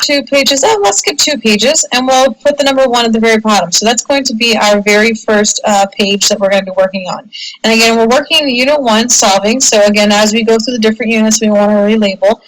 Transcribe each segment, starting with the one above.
Two pages. Oh, let's skip 2 pages, and we'll put the number 1 at the very bottom. So that's going to be our very first page that we're going to be working on. And again, we're working Unit 1, solving. So again, as we go through the different units, we want to relabel.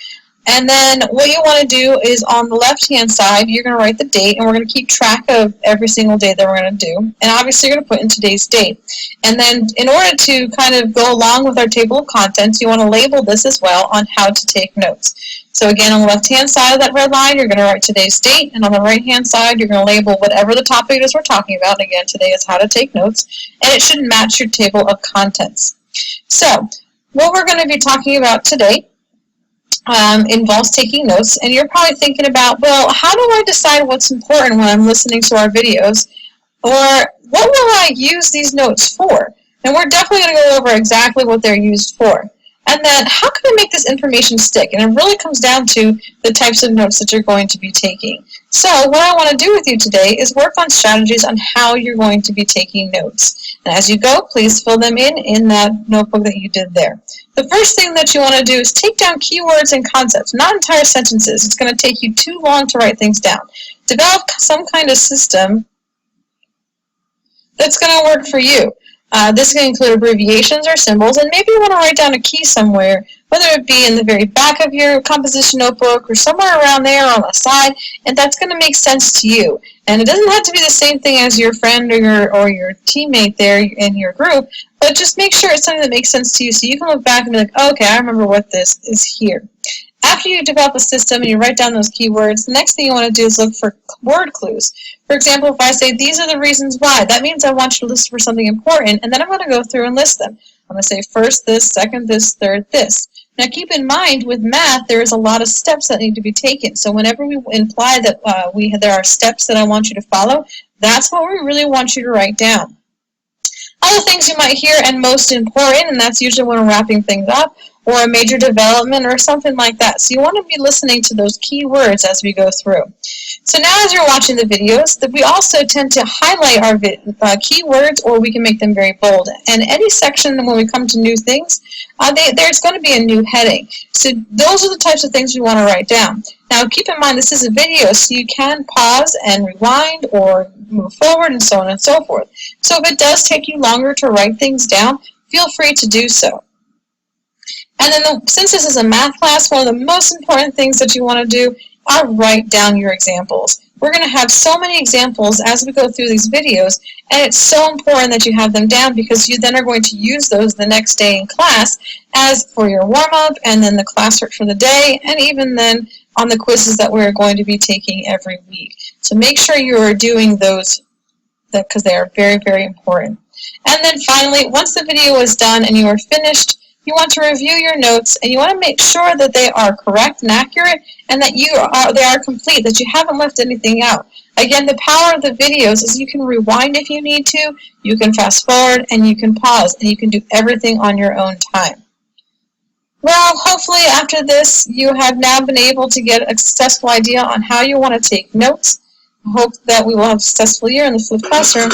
And then what you want to do is on the left-hand side, you're going to write the date, and we're going to keep track of every single day that we're going to do. And obviously, you're going to put in today's date. And then in order to kind of go along with our table of contents, you want to label this as well on how to take notes. So again, on the left-hand side of that red line, you're going to write today's date, and on the right-hand side, you're going to label whatever the topic is we're talking about. Again, today is how to take notes, and it should match your table of contents. So what we're going to be talking about today involves taking notes, and you're probably thinking about, well, how do I decide what's important when I'm listening to our videos, or what will I use these notes for? And we're definitely going to go over exactly what they're used for. And then how can I make this information stick? And it really comes down to the types of notes that you're going to be taking. So what I want to do with you today is work on strategies on how you're going to be taking notes. And as you go, please fill them in that notebook that you did there. The first thing that you want to do is take down keywords and concepts, not entire sentences. It's going to take you too long to write things down. Develop some kind of system that's going to work for you. This can include abbreviations or symbols, and maybe you want to write down a key somewhere, whether it be in the very back of your composition notebook or somewhere around there on the side, and that's going to make sense to you. And it doesn't have to be the same thing as your friend or your teammate there in your group, but just make sure it's something that makes sense to you so you can look back and be like, oh, okay, I remember what this is here. After you develop a system and you write down those keywords, the next thing you want to do is look for word clues. For example, if I say, these are the reasons why, that means I want you to list for something important, and then I'm going to go through and list them. I'm going to say first this, second this, third this. Now keep in mind, with math, there is a lot of steps that need to be taken. So whenever we imply that there are steps that I want you to follow, that's what we really want you to write down. Other things you might hear, and most important, and that's usually when we're wrapping things up, or a major development or something like that. So you want to be listening to those key words as we go through. So now as you're watching the videos, we also tend to highlight our keywords, or we can make them very bold. And any section when we come to new things, there's going to be a new heading. So those are the types of things we want to write down. Now keep in mind this is a video, so you can pause and rewind or move forward and so on and so forth. So if it does take you longer to write things down, feel free to do so. And then since this is a math class, one of the most important things that you want to do are write down your examples. We're going to have so many examples as we go through these videos, and it's so important that you have them down because you then are going to use those the next day in class as for your warm-up and then the classwork for the day, and even then on the quizzes that we're going to be taking every week. So make sure you are doing those because they are very, very important. And then finally, once the video is done and you are finished, you want to review your notes, and you want to make sure that they are correct and accurate, and that they are complete, that you haven't left anything out. Again, the power of the videos is you can rewind if you need to, you can fast forward, and you can pause, and you can do everything on your own time. Well, hopefully after this, you have now been able to get a successful idea on how you want to take notes. I hope that we will have a successful year in the flipped classroom.